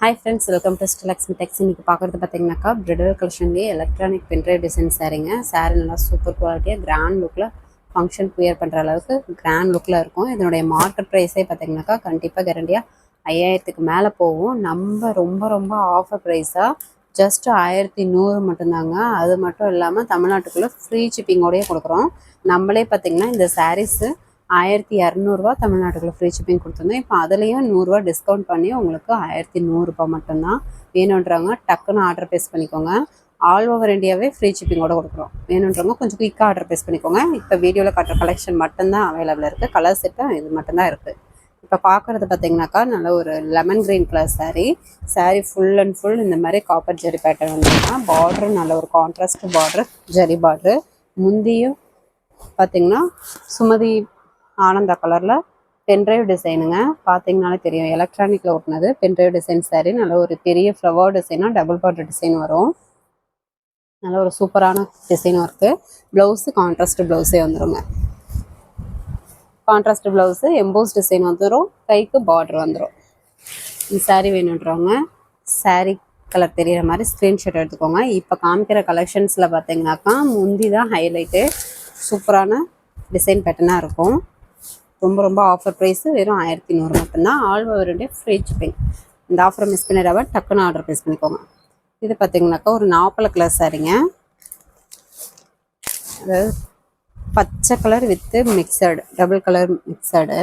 Hi friends, welcome to Stelaxmi Tex. இன்னைக்கு பார்க்குறது பார்த்தீங்கன்னாக்கா bridal கலெக்ஷன்லேயே electronic pen drive design சாரீங்க. Sari நல்லா சூப்பர் குவாலிட்டியாக கிராண்ட் லுக்கில் ஃபங்க்ஷன் கிளியர் பண்ணுற அளவுக்கு கிராண்ட் லுக்கில் இருக்கும். இதனுடைய மார்க்கெட் ப்ரைஸே பார்த்தீங்கன்னாக்கா கண்டிப்பாக கேரண்டியாக 5000க்கு மேலே போகும். நம்ம ரொம்ப ஆஃபர் ப்ரைஸாக ஜஸ்ட் 1100 மட்டும்தாங்க. அது மட்டும் இல்லாமல் தமிழ்நாட்டுக்குள்ளே ஃப்ரீ ஷிப்பிங்கோடையே கொடுக்குறோம். நம்மளே பார்த்திங்கன்னா இந்த சாரீஸு 1200 தமிழ்நாட்டுக்குள்ள ஃப்ரீ ஷிப்பிங் கொடுத்துருந்தோம். இப்போ அதுலேயும் 100 டிஸ்கவுண்ட் பண்ணி உங்களுக்கு 1100 மட்டும்தான். வேணுன்றவங்க டக்குன்னு ஆர்டர் ப்ளேஸ் பண்ணிக்கோங்க. ஆல் ஓவர் இந்தியாவே ஃப்ரீ ஷிப்பிங்கோட கொடுக்குறோம். வேணுன்றவங்க கொஞ்சம் குயிக்காக ஆர்டர் ப்ளேஸ் பண்ணிக்கோங்க. இப்போ வீடியோவில் காட்டுற கலெக்ஷன் மட்டும்தான் அவைலபிள் இருக்குது. கலர் செட்டும் இது மட்டும்தான் இருக்குது. இப்போ பார்க்குறது பார்த்தீங்கன்னாக்கா நல்ல ஒரு lemon green colour sari full and full இந்த மாதிரி காப்பர் ஜெரி பேட்டர்ன் வந்துருக்குன்னா பார்டரு நல்ல ஒரு கான்ட்ராஸ்ட் பார்டரு, ஜெரி பார்டரு. முந்தியும் பார்த்தீங்கன்னா சுமதி ஆனந்தா கலரில் பென்ட்ரைவ் டிசைனுங்க. பார்த்தீங்கனாலே தெரியும், எலக்ட்ரானிக்கில் ஒட்டினது பென்ட்ரைவ் டிசைன் சாரீ. நல்ல ஒரு பெரிய ஃப்ளவர் டிசைனாக டபுள் பார்டர் டிசைன் வரும். நல்ல ஒரு சூப்பரான டிசைன் ஒர்க்கு. ப்ளவுஸு கான்ட்ராஸ்ட் ப்ளவுஸே வந்துடுங்க. கான்ட்ராஸ்ட் ப்ளவுஸு எம்போஸ் டிசைன் வந்துடும். கைக்கு பார்டர் வந்துடும். இந்த சாரீ வேணுன்றவங்க சாரீ கலர் தெரிகிற மாதிரி ஸ்க்ரீன்ஷாட் எடுத்துக்கோங்க. இப்போ காமிக்கிற கலெக்ஷன்ஸில் பார்த்தீங்கன்னாக்கா முந்தி தான் ஹைலைட்டு. சூப்பரான டிசைன் பேட்டர்னாக இருக்கும். ரொம்ப ஆஃபர் ப்ரைஸு வெறும் 1100 மட்டும்தான். All over India free shipping. இந்த ஆஃபரை மிஸ் பண்ணிடாம டக்குன்னு ஆர்டர் ப்ளேஸ் பண்ணிக்கோங்க. இது பார்த்தீங்கன்னாக்கா ஒரு நாப்பல கலர் சாரீங்க. அதாவது பச்சை கலர் வித்து மிக்சடு, டபுள் கலர் மிக்சடு.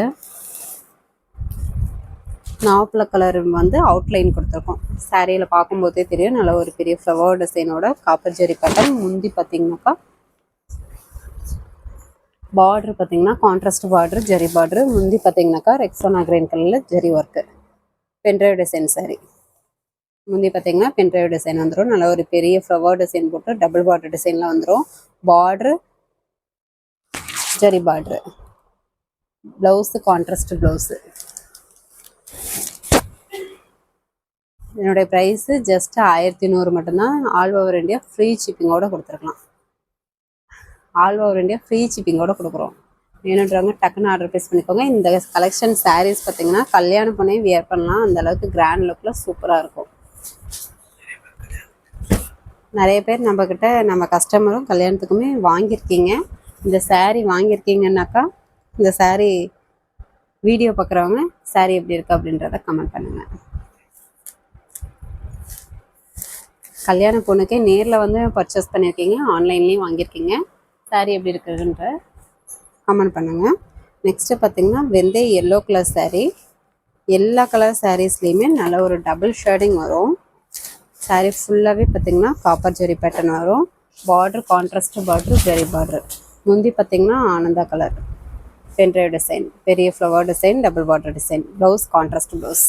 நாப்பல கலர் வந்து அவுட்லைன் கொடுத்துருக்கோம். சாரியில் பார்க்கும்போதே தெரியும், நல்ல ஒரு பெரிய ஃப்ளவர் டிசைனோட காப்பர் ஜெரி பேட்டர்ன். முந்தி பார்த்தீங்கன்னாக்கா பார்டர் பார்த்தீங்கன்னா கான்ட்ராஸ்ட் பார்டர், ஜெரி பார்டர். முந்தி பார்த்தீங்கன்னாக்கா ரெக்ஸோனா கிரீன் கலரில் zari work. Pendrive design sari. முந்தி பார்த்தீங்கன்னா பென்ட்ரைவ் டிசைன் வந்துடும். நல்ல ஒரு பெரிய ஃப்ளவர் டிசைன் போட்டு டபுள் பார்டர் டிசைனில் வந்துடும். Border zari border. Blouse contrast blouse. என்னுடைய ப்ரைஸு ஜஸ்ட் 1100 மட்டும்தான். ஆல் ஓவர் இந்தியா ஃப்ரீ ஷிப்பிங்கோடு கொடுத்துருக்கலாம். ஆல் ஓவர் இந்தியா ஃப்ரீ ஷிப்பிங்கோடு கொடுக்குறோம். வேணுன்றவங்க டக்குன்னு ஆர்டர் ப்ளேஸ் பண்ணிக்கோங்க. இந்த கலெக்ஷன் சாரீஸ் பார்த்தீங்கன்னா கல்யாணம் பண்ணி வியர் பண்ணலாம். அந்தளவுக்கு கிராண்ட் லுக்கில் சூப்பராக இருக்கும். நிறைய பேர் நம்மக்கிட்ட நம்ம கஸ்டமரும் கல்யாணத்துக்குமே வாங்கியிருக்கீங்க. இந்த சாரீ வாங்கியிருக்கீங்கன்னாக்கா இந்த சாரீ வீடியோ பார்க்குறவங்க சாரீ எப்படி இருக்குது அப்படின்றத கமெண்ட் பண்ணுங்கள். கல்யாண பொண்ணுக்கே நேரில் வந்து பர்ச்சேஸ் பண்ணியிருக்கீங்க, ஆன்லைன்லேயும் வாங்கியிருக்கீங்க. சாரீ எப்படி இருக்குதுன்ற கமெண்ட் பண்ணுங்கள். நெக்ஸ்ட்டு பார்த்திங்கன்னா வெந்தய எல்லோ கலர் சாரீ. எல்லா கலர் சாரீஸ்லேயுமே நல்ல ஒரு டபுள் ஷேடிங் வரும். சாரீ ஃபுல்லாகவே பார்த்திங்கன்னா காப்பர் ஜெரி பேட்டர்ன் வரும். Border contrast border, zari border. முந்தி பார்த்திங்கன்னா ஆனந்தா கலர் பென்ட்ரைவ் டிசைன், பெரிய flower design, double border design. Blouse contrast blouse.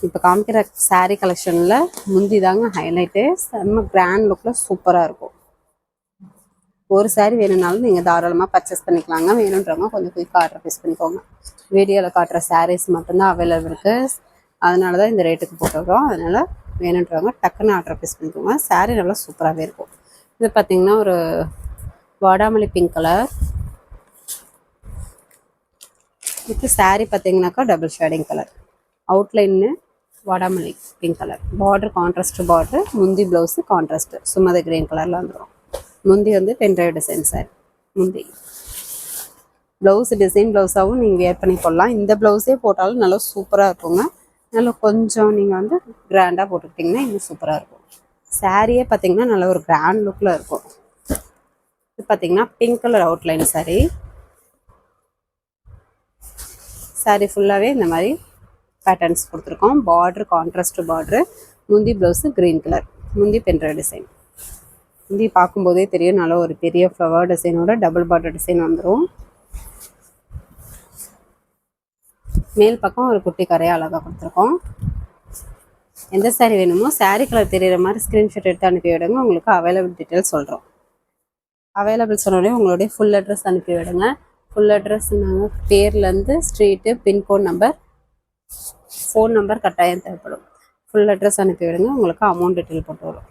இப்போ காமிக்கிற சாரீ கலெக்ஷனில் முந்தி தாங்க ஹைலைட்டு. செம்ம கிராண்ட் லுக்கில் சூப்பராக இருக்கும். ஒரு சாரீ வேணும்னாலும் நீங்கள் தாராளமாக பர்ச்சேஸ் பண்ணிக்கலாங்க. வேணுன்றவங்க கொஞ்சம் குயிக்காக ஆர்டர் ப்ளேஸ் பண்ணிக்கோங்க. வீடியோவில் காட்டுற சாரீஸ் மட்டும்தான் அவைலபிள் இருக்குது. அதனால தான் இந்த ரேட்டுக்கு போட்டுக்கிறோம். அதனால் வேணுன்றவங்க டக்குன்னு ஆர்டர் ப்ளேஸ் பண்ணிக்கோங்க. சாரீ நல்லா சூப்பராகவே இருக்கும். இது பார்த்திங்கன்னா ஒரு வாடாமல்லி பிங்க் கலர். இது சாரீ பார்த்திங்கனாக்கா டபுள் ஷேடிங் கலர். அவுட்லைன்னு வாடாமல்லி pink colour. Border contrast border. முந்தி ப்ளவுஸு கான்ட்ராஸ்ட்டு சுமதி கிரீன் கலரில் வந்துடும். முந்தி வந்து பென்ட்ரைவ் டிசைன் சாரி. முந்தி ப்ளவுஸ் டிசைன் ப்ளவுஸாகவும் நீங்கள் வேர் பண்ணி போடலாம். இந்த ப்ளவுஸே போட்டாலும் நல்லா சூப்பராக இருக்குங்க. நல்லா கொஞ்சம் நீங்கள் வந்து கிராண்டாக போட்டுக்கிட்டிங்கன்னா இன்னும் சூப்பராக இருக்கும். சாரியே பார்த்திங்கன்னா நல்ல ஒரு கிராண்ட் லுக்கில் இருக்கும். இது பார்த்திங்கன்னா pink colour outline sorry. Sorry ஃபுல்லாகவே இந்த மாதிரி பேட்டர்ன்ஸ் கொடுத்துருக்கோம். Border contrast border. முந்தி ப்ளவுஸு க்ரீன் கலர். முந்தி பென்ட்ரைவ் டிசைன். முந்தி பார்க்கும்போதே தெரியும், நல்ல ஒரு பெரிய ஃப்ளவர் டிசைனோட டபுள் பார்டர் டிசைன் வந்துடும். மேல் பக்கம் ஒரு குட்டி கரையாக அழகாக கொடுத்துருக்கோம். எந்த சாரீ வேணுமோ சாரீ கலர் தெரிகிற மாதிரி ஸ்க்ரீன்ஷாட் எடுத்து அனுப்பி விடுங்க. உங்களுக்கு அவைலபிள் டீட்டெயில் சொல்கிறோம். அவைலபிள் சொன்னோடனே உங்களுடைய ஃபுல் அட்ரஸ் அனுப்பி விடுங்க. ஃபுல் அட்ரஸ் நாங்கள் பேர்லேருந்து street, pin code number, phone number கட்டாயம் தேவைப்படும். ஃபுல் அட்ரஸ் அனுப்பி விடுங்க. உங்களுக்கு அமௌண்ட் டீட்டெயில் போட்டு வரும்.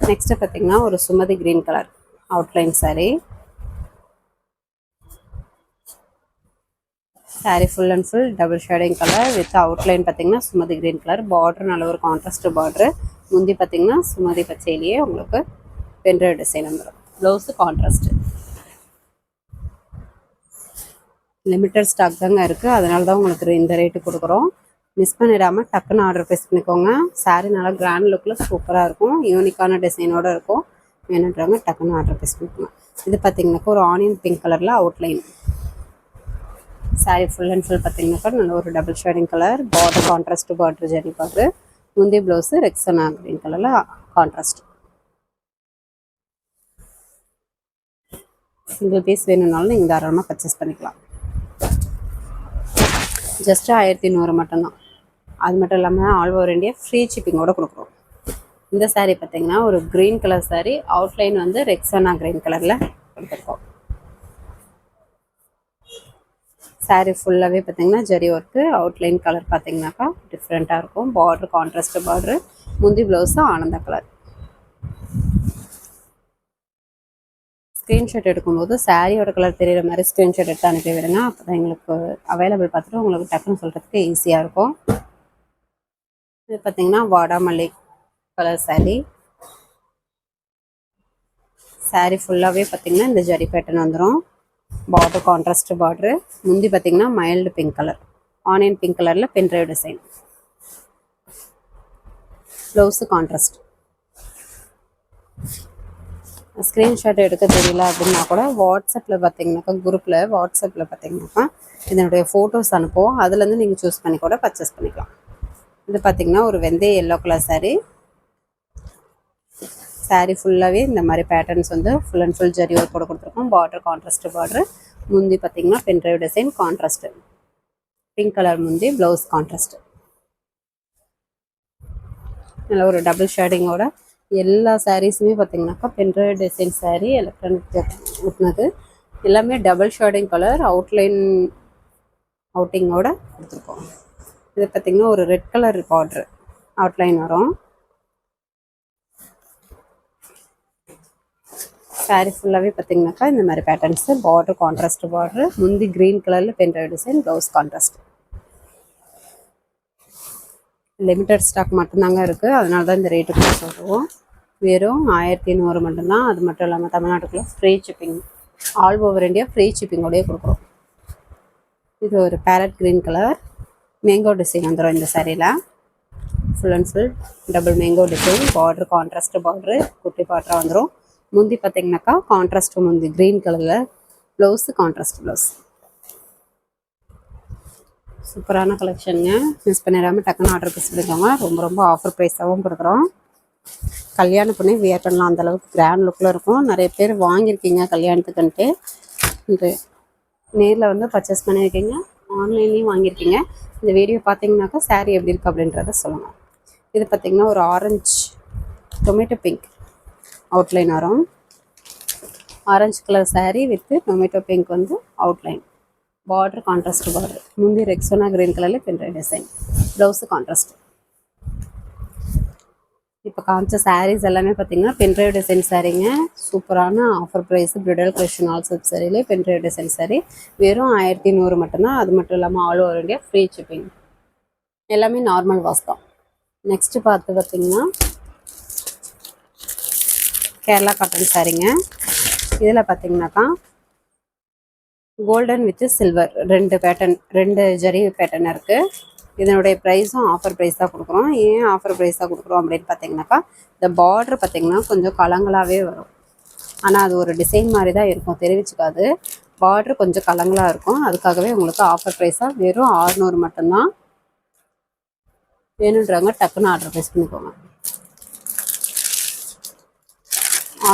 நெக்ஸ்ட்டு பார்த்திங்கன்னா ஒரு Sumathi green colour outline sari. Sari full and full double shading colour with outline பார்த்தீங்கன்னா சுமதி கிரீன் கலர். பார்டர் நல்ல ஒரு கான்ட்ராஸ்ட் பார்டர். முந்தி பார்த்தீங்கன்னா சுமதி பச்சையிலேயே உங்களுக்கு பென்ட்ரைவ் டிசைன் வந்துடும். Blouse contrast. லிமிட்டட் ஸ்டாக் தாங்க இருக்குது, அதனால தான் உங்களுக்கு இந்த ரேட்டு கொடுக்குறோம். மிஸ் பண்ணிடாமல் டக்குன்னு ஆர்டர் ப்ளேஸ் பண்ணிக்கோங்க. சாரீ நல்லா கிராண்ட் லுக்கில் சூப்பராக இருக்கும், யூனிக்கான டிசைனோடு இருக்கும். வேணுன்றவங்க டக்குன்னு ஆர்டர் ப்ளேஸ் பண்ணிக்கோங்க. இது பார்த்தீங்கன்னாக்கா ஒரு ஆனியன் பிங்க் கலரில் outline. Sari full and full பார்த்தீங்கன்னாக்கா நல்ல ஒரு double shading colour. Border contrast border, zari border. முந்தைய ப்ளவுஸு ரெக்ஸனா க்ரீன் கலரில் கான்ட்ராஸ்ட். சிங்கிள் பீஸ் வேணும்னாலும் நீங்கள் தாராளமாக பர்ச்சேஸ் பண்ணிக்கலாம். ஜஸ்ட்டு 1100 மட்டும்தான். அது மட்டும் இல்லாமல் ஆல் ஓவர் இந்தியா ஃப்ரீ ஷிப்பிங்கோடு கொடுக்குறோம். இந்த சாரீ பார்த்திங்கன்னா ஒரு க்ரீன் கலர் சாரீ, அவுட்லைன் வந்து ரெக்ஸனா க்ரீன் கலரில் கொடுத்துருக்கோம். சாரீ ஃபுல்லாகவே பார்த்திங்கன்னா ஜரி ஒர்க்கு. அவுட்லைன் கலர் பார்த்திங்கனாக்கா டிஃப்ரெண்ட்டாக இருக்கும். Border contrast border. முந்தி ப்ளவுஸு ஆனந்த கலர். ஸ்க்ரீன்ஷாட் எடுக்கும்போது சாரியோட கலர் தெரிகிற மாதிரி ஸ்க்ரீன்ஷாட் எடுத்து அனுப்பி விடுங்க. அப்போ தான் எங்களுக்கு அவைலபிள் பார்த்துட்டு உங்களுக்கு டக்குன்னு சொல்கிறதுக்கு ஈஸியாக இருக்கும். இது பார்த்திங்கன்னா வாடாமல்லி கலர் சாரீ. சாரீ ஃபுல்லாகவே பார்த்திங்கன்னா இந்த ஜரி பேட்டர்ன் வந்துடும். Border contrast border. முந்தி பார்த்திங்கன்னா mild pink colour, onion pink கலரில் pen drive design. Blouse contrast. Screenshot எடுக்க தெரியல அப்படின்னா கூட வாட்ஸ்அப்பில் பார்த்தீங்கன்னாக்கா, குரூப்பில் வாட்ஸ்அப்பில் பார்த்தீங்கன்னாக்கா இதனுடைய ஃபோட்டோஸ் அனுப்புவோம். அதுலேருந்து நீங்கள் சூஸ் பண்ணி கூட பர்ச்சேஸ் பண்ணிக்கலாம். இது பார்த்திங்கன்னா ஒரு வெந்தய எல்லோ கலர் சாரீ. சாரீ ஃபுல்லாகவே இந்த மாதிரி பேட்டர்ன்ஸ் வந்து full and full zari work கூட கொடுத்துருக்கோம். Border contrast border. முந்தி பார்த்திங்கன்னா pen drive design contrast. Pink colour முந்தி, ப்ளவுஸ் கான்ட்ராஸ்ட்டு. நல்ல ஒரு டபுள் ஷேடிங்கோட எல்லா சாரீஸுமே பார்த்திங்கனாக்கா பென்ட்ரைவ் டிசைன் சாரீ, எலக்ட்ரானிக் ஊட்டினது. எல்லாமே டபுள் ஷேடிங் கலர், அவுட்லைன் அவுட்டிங்கோட கொடுத்துருக்கோம். இது பார்த்திங்கன்னா ஒரு ரெட் கலர் பார்ட்ரு அவுட்லைன் வரும். சாரீ ஃபுல்லாகவே பார்த்திங்கனாக்கா இந்த மாதிரி பேட்டர்ன்ஸு. Border contrast border. முந்தி க்ரீன் கலரில் pen drive design, blouse contrast. Limited stock மட்டும்தாங்க இருக்குது, அதனால தான் இந்த ரேட்டுக்கு சொல்லுவோம். வெறும் 1100 மட்டும்தான். அது மட்டும் இல்லாமல் தமிழ்நாட்டுக்குள்ளே free shipping, all over India free ஷிப்பிங்கோடையே கொடுக்குறோம். இது ஒரு parrot green colour mango design வந்துடும் இந்த சாரியில். Full and full double mango design. Border contrast border, குட்டி பார்டராக வந்துடும். முந்தி பார்த்திங்கனாக்கா கான்ட்ராஸ்ட் முந்தி க்ரீன் கலரில். Blouse contrast blouse. சூப்பரான கலெக்ஷனுங்க. மிஸ் பண்ணிடாமல் டக்குன்னு ஆர்டர் ப்ளேஸ் பண்ணிக்கோங்க. ரொம்ப ரொம்ப ஆஃபர் ப்ரைஸாகவும் கொடுக்குறோம். கல்யாண பொண்ணு வியர் பண்ணலாம், அந்தளவுக்கு கிராண்ட் லுக்கில் இருக்கும். நிறைய பேர் வாங்கியிருக்கீங்க கல்யாணத்துக்குன்ட்டு. இது நேரில் வந்து பர்ச்சேஸ் பண்ணியிருக்கீங்க, ஆன்லைன்லேயும் வாங்கியிருக்கீங்க. இந்த வீடியோ பார்த்தீங்கன்னாக்கா சாரீ எப்படி இருக்குது அப்படின்றத சொல்லுங்கள். இது பார்த்திங்கன்னா ஒரு ஆரஞ்சு டொமேட்டோ பிங்க் அவுட்லைன் வரும். Orange colour sari with tomato pink வந்து அவுட்லைன். Border contrast border. முந்தி ரெக்ஸோனா க்ரீன் கலரில் பென்ட்ரைவ் டிசைன், ப்ளவுஸு கான்ட்ராஸ்ட். இப்போ காமிச்ச சாரீஸ் எல்லாமே பார்த்திங்கன்னா பென்ட்ரைவ் டிசைன் சாரீங்க. சூப்பரான offer price. Bridal collection all silk சாரிலே பென்ட்ரைவ் டிசைன் சாரீ வெறும் 1100 மட்டும்தான். அது மட்டும் இல்லாமல் all over India free shipping. எல்லாமே நார்மல் வாஷ் தான். நெக்ஸ்ட்டு பார்த்திங்கன்னா கேரளா காட்டன் சாரீங்க. இதில் பார்த்திங்கனாக்கா கோல்டன் வித் சில்வர் ரெண்டு ஜரி பேட்டர்ன் இருக்குது. இதனுடைய ப்ரைஸும் ஆஃபர் ப்ரைஸ் தான் கொடுக்குறோம். ஏன் ஆஃபர் ப்ரைஸாக கொடுக்குறோம் அப்படின்னு பார்த்தீங்கன்னாக்கா, இந்த பார்டர் பார்த்திங்கன்னா கொஞ்சம் கலங்களாகவே வரும். ஆனால் அது ஒரு டிசைன் மாதிரி தான் இருக்கும், தெரிவிச்சுக்காது. பார்டர் கொஞ்சம் கலங்களாக இருக்கும். அதுக்காகவே உங்களுக்கு ஆஃபர் ப்ரைஸாக வெறும் 600 மட்டும்தான். வேணுன்றவங்க டக்குன்னு ஆர்டர் ப்ளேஸ் பண்ணிக்கோங்க.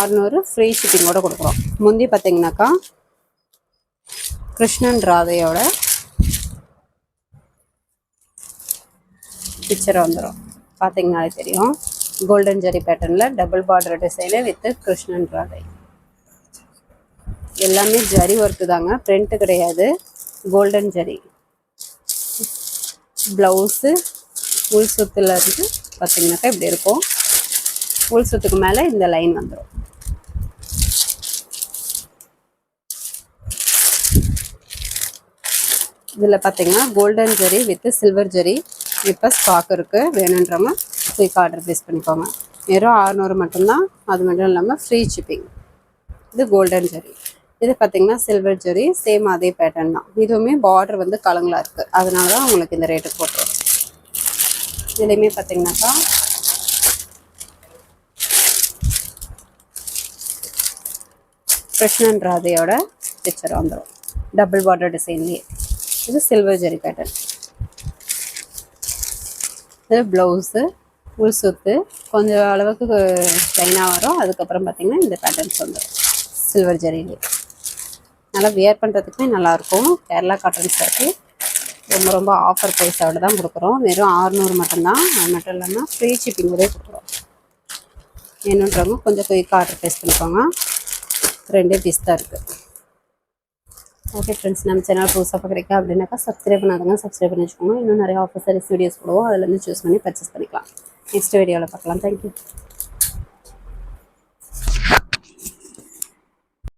600 ஃப்ரீ ஷிப்பிங்கோடு கொடுக்குறோம். முந்தி பார்த்திங்கனாக்கா கிருஷ்ணன் ராதையோட பிக்சர் வந்துடும், பார்த்தீங்கன்னாலே தெரியும். கோல்டன் ஜரி பேட்டர்னில் double border design with Krishnan Radha. எல்லாமே ஜரி ஒர்க்கு தாங்க, பிரிண்ட் கிடையாது. கோல்டன் ஜரி. ப்ளவுஸு உள் சுத்துல இருந்து பார்த்தீங்கன்னாக்கா இப்படி இருக்கும். உள் சுத்துக்கு மேலே இந்த லைன் வந்துடும். இதில் பார்த்தீங்கன்னா கோல்டன் ஜெரி வித் சில்வர் ஜெரி இப்போ ஸ்டாக் இருக்குது. வேணுன்றவங்க குயிக் ஆர்டர் ப்ளேஸ் பண்ணிக்கோங்க. வெறும் 600 மட்டும்தான். அது மட்டும் இல்லாமல் ஃப்ரீ ஷிப்பிங். இது கோல்டன் ஜெரி. இது பார்த்தீங்கன்னா சில்வர் ஜெரி. சேம் அதே பேட்டர்ன் தான். இதுவுமே பார்டர் வந்து கலங்களாக இருக்குது. அதனால தான் உங்களுக்கு இந்த ரேட்டு போட்டுரும். இதுலேயுமே பார்த்தீங்கன்னாக்கா கிருஷ்ணன் ராதையோட பிக்சர் வந்துடும். டபுள் பார்டர் டிசைன்லேயே. இது சில்வர் ஜெரி பேட்டர்ன். இது ப்ளவுஸு உள் சுத்து கொஞ்சம் அளவுக்கு ப்ளைனாக வரும். அதுக்கப்புறம் பார்த்திங்கன்னா இந்த பேட்டர்ன்ஸ் வந்துடும் சில்வர் ஜெரிலே. நல்லா வியர் பண்ணுறதுக்குமே நல்லாயிருக்கும். கேரளா காட்டன் சாரி ரொம்ப ரொம்ப ஆஃபர் ப்ரைஸோடு தான் கொடுக்குறோம். வெறும் 600 மட்டும்தான். அது மட்டும் இல்லாமல் ஃப்ரீ ஷிப்பிங்கோடய கொடுக்குறோம். வேணுன்றவங்க கொஞ்சம் குயிக்காக ஆர்டர் ப்ளேஸ் பண்ணிக்கோங்க. 2 பீஸ் தான் இருக்குது. ஓகே ஃப்ரெண்ட்ஸ், நம்ம சேனல் புதுசாக பார்க்குறீங்க அப்படின்னாக்கா சப்ஸ்கிரைப் பண்ணாதவங்க சப்ஸ்கிரைப் பண்ணி வச்சுக்கோங்க. இன்னும் நிறைய ஆஃபர் சாரீஸ் வீடியோஸ் போடுவோம். அதில் இருந்து சூஸ் பண்ணி பர்ச்சேஸ் பண்ணிக்கலாம். நெக்ஸ்ட் வீடியோவில் பார்க்கலாம். தேங்க்யூ.